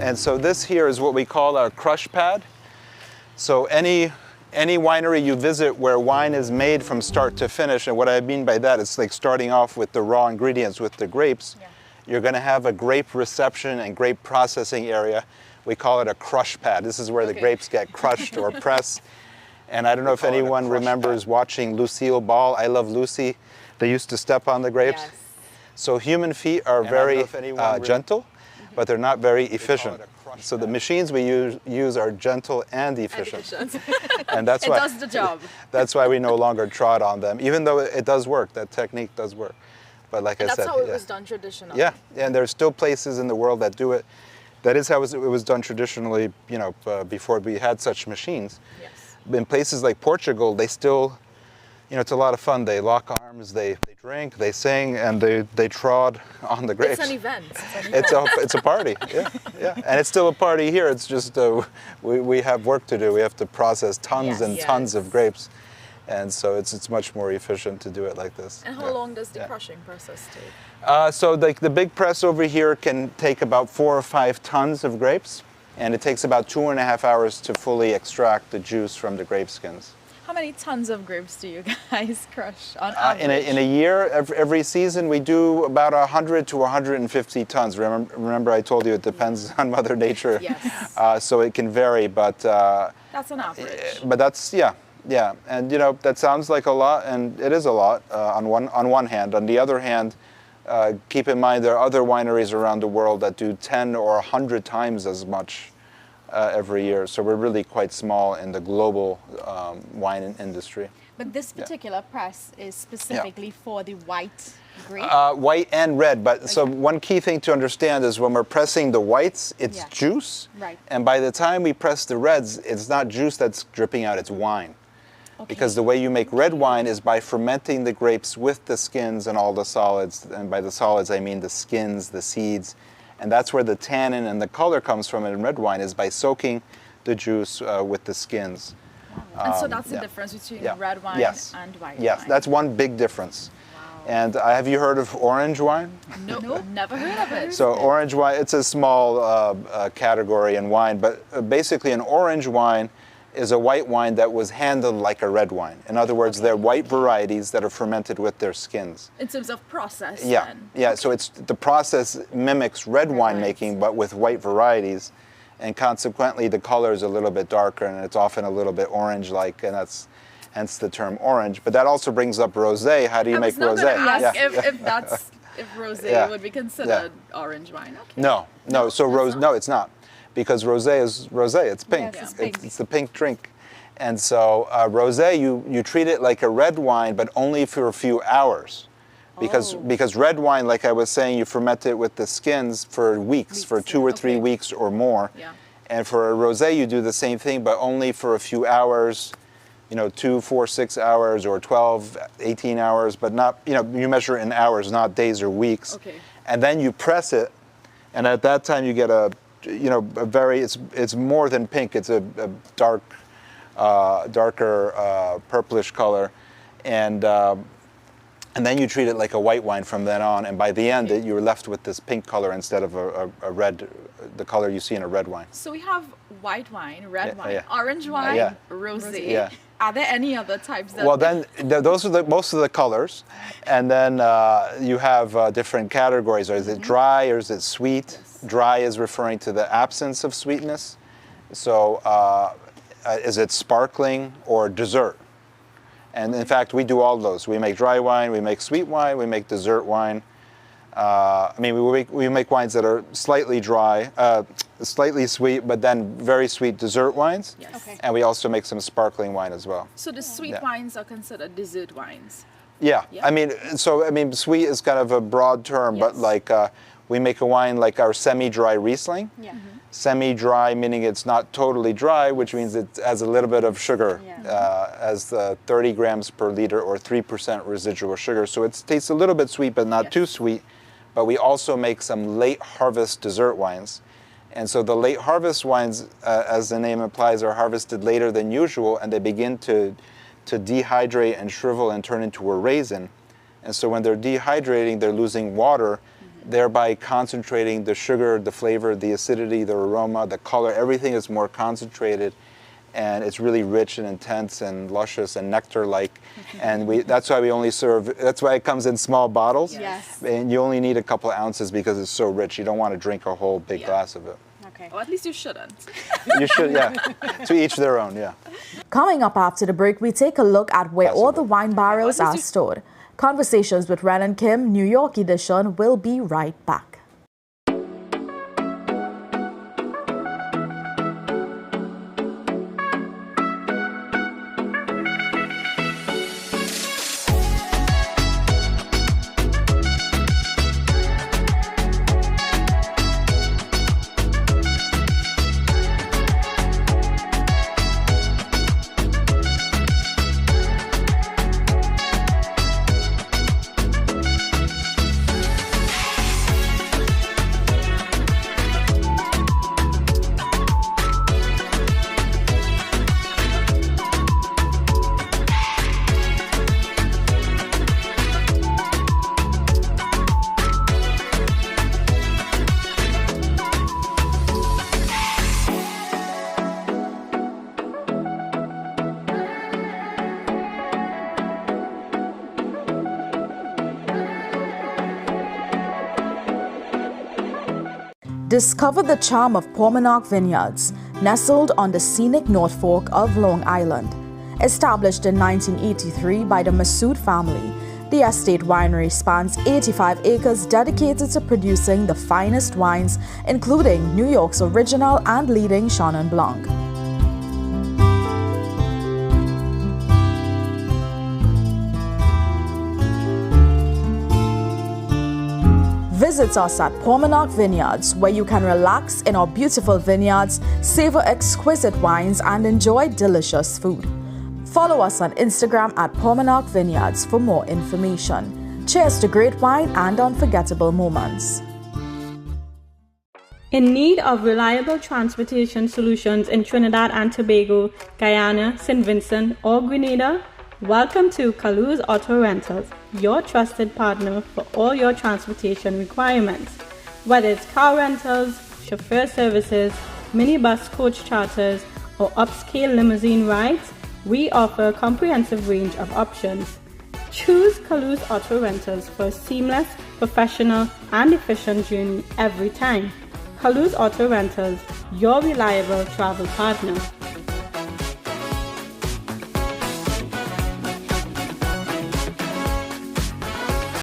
And so this here is what we call our crush pad. So any winery you visit where wine is made from start to finish, and what I mean by that is like starting off with the raw ingredients with the grapes, you're going to have a grape reception and grape processing area. We call it a crush pad. This is where the grapes get crushed or pressed. And I don't know if anyone remembers watching Lucille Ball, I Love Lucy. They used to step on the grapes. Yes. So human feet are very gentle, but they're not very efficient. So the machines we use are gentle and efficient. And that's why it does the job. That's why we no longer trot on them, even though it does work. That technique does work. But like I said, that's how it was done traditionally. Yeah, and there's still places in the world that do it. That is how it was done traditionally, you know, before we had such machines. Yes. In places like Portugal, they still, you know, it's a lot of fun. They lock arms, they drink, they sing, and they trod on the grapes. It's an event. It's a party, yeah. And it's still a party here. It's just we have work to do. We have to process tons and tons of grapes, and so it's much more efficient to do it like this. And how long does the crushing process take? So the big press over here can take about 4 or 5 tons of grapes, and it takes about 2.5 hours to fully extract the juice from the grape skins. How many tons of grapes do you guys crush on average? In a year, every season, we do about 100 to 150 tons. Remember I told you it depends on Mother Nature. Yes. So it can vary, but... that's an average. But that's, yeah. And, you know, that sounds like a lot, and it is a lot on one hand. On the other hand, keep in mind there are other wineries around the world that do 10 or 100 times as much every year. So we're really quite small in the global wine industry. But this particular press is specifically for the white grape? White and red. But so one key thing to understand is when we're pressing the whites, it's juice. Right. And by the time we press the reds, it's not juice that's dripping out, it's wine. Okay. Because the way you make red wine is by fermenting the grapes with the skins and all the solids. And by the solids, I mean the skins, the seeds. And that's where the tannin and the color comes from in red wine, is by soaking the juice with the skins. And so that's the difference between red wine and white wine? Yes, that's one big difference. Wow. And have you heard of orange wine? No, never heard of it. So orange wine, it's a small category in wine, but basically an orange wine is a white wine that was handled like a red wine. In other words, they're white varieties that are fermented with their skins. In terms of process, then? Yeah, so it's the process mimics red wine making, but with white varieties, and consequently the color is a little bit darker, and it's often a little bit orange-like, and that's hence the term orange. But that also brings up rosé. How do you make rosé? I was not going to ask if rosé would be considered orange wine. Okay. No. So no, it's not. Because rosé is rosé, it's pink. Yes, it's the pink drink. And so rosé, you treat it like a red wine, but only for a few hours. Because red wine, like I was saying, you ferment it with the skins for weeks, for 2 or 3 weeks or more. Yeah. And for a rosé, you do the same thing, but only for a few hours, 2, 4, 6 hours, or 12, 18 hours, but not, you measure in hours, not days or weeks. Okay. And then you press it, and at that time you get a very, it's more than pink. It's a darker purplish color, and then you treat it like a white wine from then on. And by the end, you're left with this pink color instead of a red, the color you see in a red wine. So we have white wine, red wine, orange wine, rosé. Yeah. Are there any other types? Well, then those are most of the colors, and then you have different categories. Or is it dry or is it sweet? Yes. Dry is referring to the absence of sweetness. So is it sparkling or dessert? And in fact, we do all those. We make dry wine, we make sweet wine, we make dessert wine. We make wines that are slightly dry, slightly sweet, but then very sweet dessert wines. Yes. Okay. And we also make some sparkling wine as well. So the sweet wines are considered dessert wines? Yeah. Sweet is kind of a broad term, but like we make a wine like our semi-dry Riesling. Yeah. Mm-hmm. Semi-dry meaning it's not totally dry, which means it has a little bit of sugar, as 30 grams per liter or 3% residual sugar. So it tastes a little bit sweet, but not too sweet. But we also make some late harvest dessert wines. And so the late harvest wines, as the name implies, are harvested later than usual, and they begin to dehydrate and shrivel and turn into a raisin. And so when they're dehydrating, they're losing water, thereby concentrating the sugar, the flavor, the acidity, the aroma, the color, everything is more concentrated, and it's really rich and intense and luscious and nectar-like. And that's why we only serve, that's why it comes in small bottles. Yes. And you only need a couple of ounces because it's so rich. You don't want to drink a whole big glass of it. Okay. Well, at least you shouldn't. You should, yeah. To each their own, yeah. Coming up after the break, we take a look at where all the wine barrels are stored. Conversations with Ren and Kim, New York edition, will be right back. Discover the charm of Portmanock Vineyards, nestled on the scenic North Fork of Long Island. Established in 1983 by the Massoud family, the estate winery spans 85 acres dedicated to producing the finest wines, including New York's original and leading Chenin Blanc. Visit us at Portmanock Vineyards, where you can relax in our beautiful vineyards, savor exquisite wines, and enjoy delicious food. Follow us on Instagram at Portmanock Vineyards for more information. Cheers to great wine and unforgettable moments. In need of reliable transportation solutions in Trinidad and Tobago, Guyana, St. Vincent, or Grenada? Welcome to Kaluz Auto Rentals, your trusted partner for all your transportation requirements. Whether it's car rentals, chauffeur services, minibus coach charters, or upscale limousine rides, we offer a comprehensive range of options. Choose Kaluz Auto Rentals for a seamless, professional, and efficient journey every time. Kaluz Auto Rentals, your reliable travel partner.